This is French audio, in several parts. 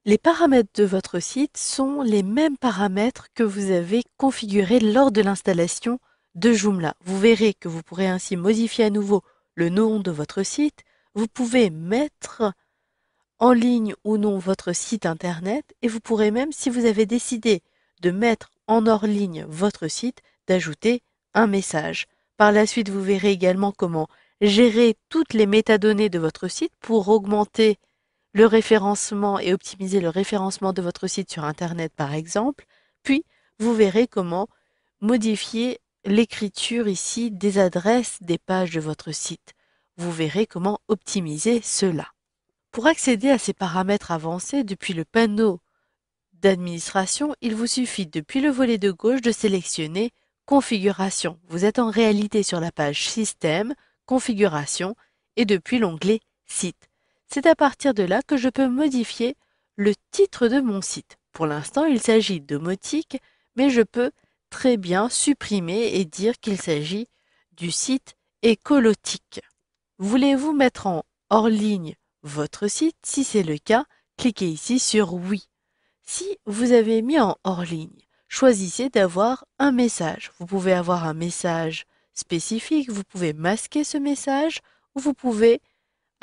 Les paramètres de votre site sont les mêmes paramètres que vous avez configurés lors de l'installation de Joomla. Vous verrez que vous pourrez ainsi modifier à nouveau le nom de votre site. Vous pouvez mettre en ligne ou non votre site internet et vous pourrez même, si vous avez décidé de mettre en hors ligne votre site, d'ajouter un message. Par la suite, vous verrez également comment gérer toutes les métadonnées de votre site pour augmenter le référencement et optimiser le référencement de votre site sur Internet, par exemple. Puis, vous verrez comment modifier l'écriture ici des adresses des pages de votre site. Vous verrez comment optimiser cela. Pour accéder à ces paramètres avancés depuis le panneau d'administration, il vous suffit depuis le volet de gauche de sélectionner Configuration. Vous êtes en réalité sur la page Système, Configuration et depuis l'onglet Site. C'est à partir de là que je peux modifier le titre de mon site. Pour l'instant, il s'agit de domotique, mais je peux très bien supprimer et dire qu'il s'agit du site écolotique. Voulez-vous mettre en hors ligne votre site? Si c'est le cas, cliquez ici sur Oui. Si vous avez mis en hors ligne, choisissez d'avoir un message. Vous pouvez avoir un message spécifique, vous pouvez masquer ce message ou vous pouvez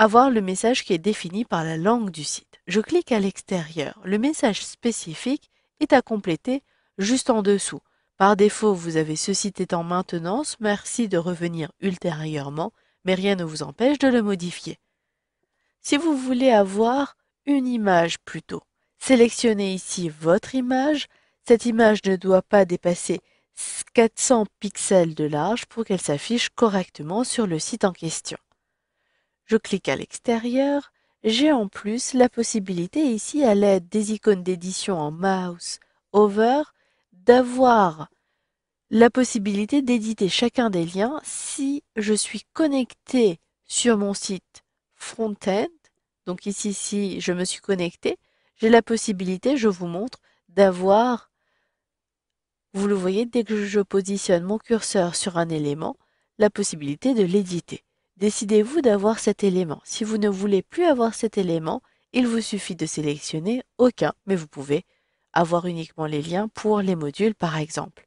avoir le message qui est défini par la langue du site. Je clique à l'extérieur. Le message spécifique est à compléter juste en dessous. Par défaut, vous avez ce site est en maintenance, merci de revenir ultérieurement, mais rien ne vous empêche de le modifier. Si vous voulez avoir une image plutôt, sélectionnez ici votre image. Cette image ne doit pas dépasser 400 pixels de large pour qu'elle s'affiche correctement sur le site en question. Je clique à l'extérieur. J'ai en plus la possibilité ici, à l'aide des icônes d'édition en mouse over, d'avoir la possibilité d'éditer chacun des liens si je suis connecté sur mon site front-end. Donc ici, si je me suis connecté, j'ai la possibilité, je vous montre, d'avoir, vous le voyez, dès que je positionne mon curseur sur un élément, la possibilité de l'éditer. Décidez-vous d'avoir cet élément. Si vous ne voulez plus avoir cet élément, il vous suffit de sélectionner aucun, mais vous pouvez avoir uniquement les liens pour les modules par exemple.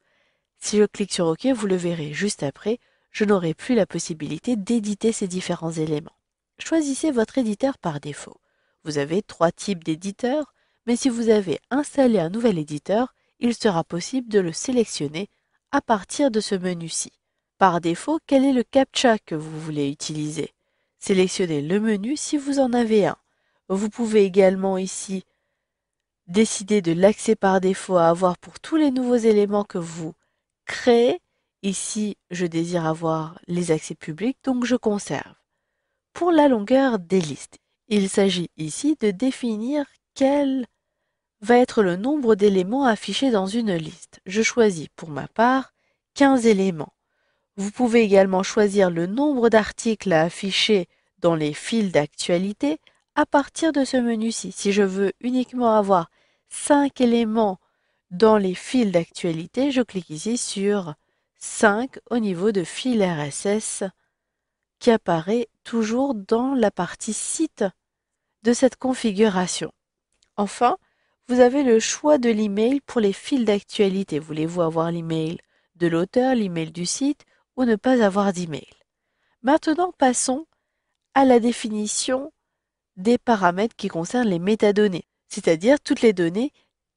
Si je clique sur OK, vous le verrez juste après, je n'aurai plus la possibilité d'éditer ces différents éléments. Choisissez votre éditeur par défaut. Vous avez 3 types d'éditeurs, mais si vous avez installé un nouvel éditeur, il sera possible de le sélectionner à partir de ce menu-ci. Par défaut, quel est le CAPTCHA que vous voulez utiliser? Sélectionnez le menu si vous en avez un. Vous pouvez également ici décider de l'accès par défaut à avoir pour tous les nouveaux éléments que vous créez. Ici, je désire avoir les accès publics, donc je conserve. Pour la longueur des listes, il s'agit ici de définir quel va être le nombre d'éléments affichés dans une liste. Je choisis pour ma part 15 éléments. Vous pouvez également choisir le nombre d'articles à afficher dans les fils d'actualité à partir de ce menu-ci. Si je veux uniquement avoir 5 éléments dans les fils d'actualité, je clique ici sur 5 au niveau de fil RSS qui apparaît toujours dans la partie site de cette configuration. Enfin, vous avez le choix de l'email pour les fils d'actualité. Voulez-vous avoir l'email de l'auteur, l'email du site ou ne pas avoir d'email? Maintenant, passons à la définition des paramètres qui concernent les métadonnées, c'est-à-dire toutes les données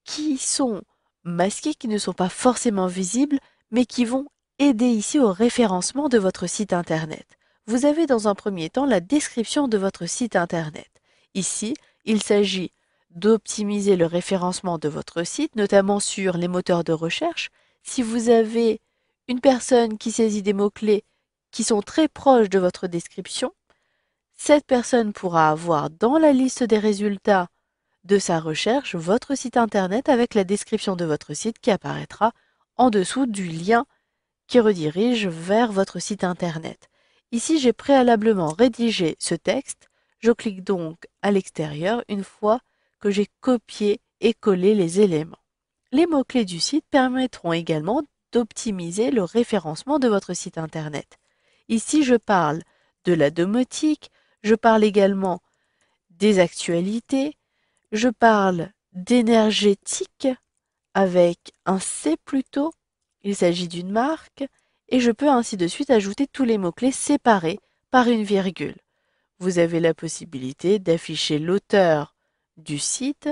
qui sont masquées, qui ne sont pas forcément visibles, mais qui vont aider ici au référencement de votre site internet. Vous avez dans un premier temps la description de votre site internet. Ici, il s'agit d'optimiser le référencement de votre site, notamment sur les moteurs de recherche. Si vous avez une personne qui saisit des mots-clés qui sont très proches de votre description, cette personne pourra avoir dans la liste des résultats de sa recherche votre site internet avec la description de votre site qui apparaîtra en dessous du lien qui redirige vers votre site internet. Ici, j'ai préalablement rédigé ce texte. Je clique donc à l'extérieur une fois que j'ai copié et collé les éléments. Les mots-clés du site permettront également d'optimiser le référencement de votre site internet. Ici, je parle de la domotique, je parle également des actualités, je parle d'énergétique avec un C plutôt. Il s'agit d'une marque et je peux ainsi de suite ajouter tous les mots-clés séparés par une virgule. Vous avez la possibilité d'afficher l'auteur du site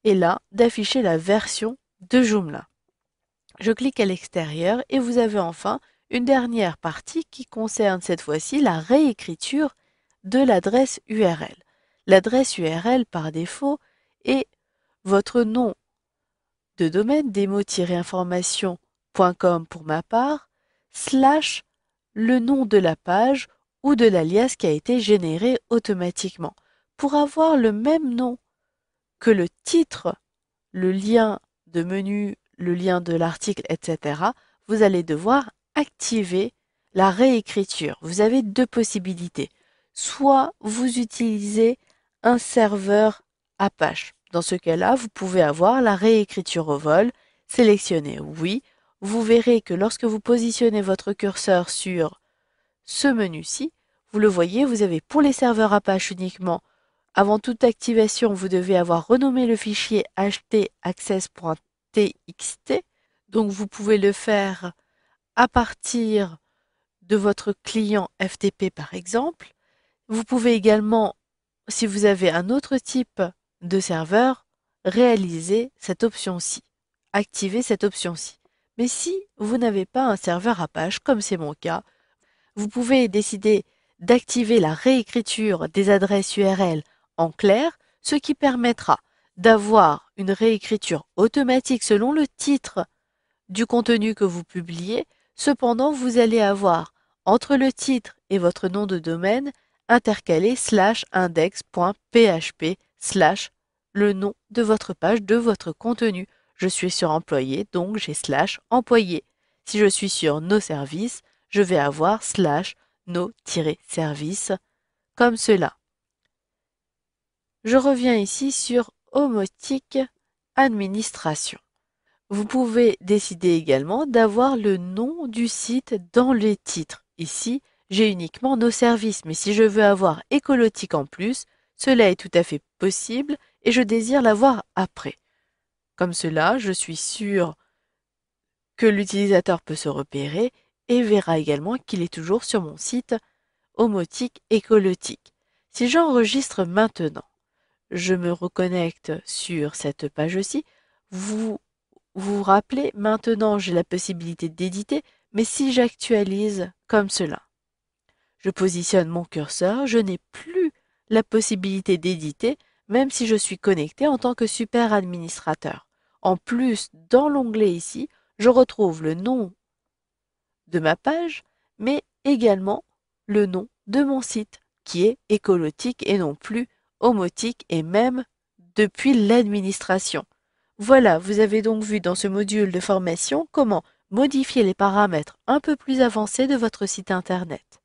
et là d'afficher la version de Joomla. Je clique à l'extérieur et vous avez enfin une dernière partie qui concerne cette fois-ci la réécriture de l'adresse URL. L'adresse URL par défaut est votre nom de domaine demo-information.com pour ma part, slash le nom de la page ou de l'alias qui a été généré automatiquement. Pour avoir le même nom que le titre, le lien de menu, le lien de l'article, etc., vous allez devoir activer la réécriture. Vous avez deux possibilités. Soit vous utilisez un serveur Apache. Dans ce cas-là, vous pouvez avoir la réécriture au vol. Sélectionnez oui. Vous verrez que lorsque vous positionnez votre curseur sur ce menu-ci, vous le voyez, vous avez pour les serveurs Apache uniquement. Avant toute activation, vous devez avoir renommé le fichier htaccess.txt. Donc vous pouvez le faire à partir de votre client FTP par exemple. Vous pouvez également, si vous avez un autre type de serveur, réaliser cette option-ci, activer cette option-ci. Mais si vous n'avez pas un serveur Apache, comme c'est mon cas, vous pouvez décider d'activer la réécriture des adresses URL en clair, ce qui permettra d'avoir une réécriture automatique selon le titre du contenu que vous publiez. Cependant, vous allez avoir entre le titre et votre nom de domaine intercalé /index.php/ le nom de votre page, de votre contenu. Je suis sur employé, donc j'ai /employé. Si je suis sur nos services, je vais avoir /nos-services comme cela. Je reviens ici sur Omotique Administration. Vous pouvez décider également d'avoir le nom du site dans les titres. Ici, j'ai uniquement nos services, mais si je veux avoir Écolotique en plus, cela est tout à fait possible et je désire l'avoir après. Comme cela, je suis sûr que l'utilisateur peut se repérer et verra également qu'il est toujours sur mon site Omotique Écolotique. Si j'enregistre maintenant, je me reconnecte sur cette page-ci, vous vous rappelez, maintenant j'ai la possibilité d'éditer, mais si j'actualise comme cela, je positionne mon curseur, je n'ai plus la possibilité d'éditer, même si je suis connecté en tant que super administrateur. En plus, dans l'onglet ici, je retrouve le nom de ma page, mais également le nom de mon site, qui est Écolotique et non plus Omotique, et même depuis l'administration. Voilà, vous avez donc vu dans ce module de formation comment modifier les paramètres un peu plus avancés de votre site internet.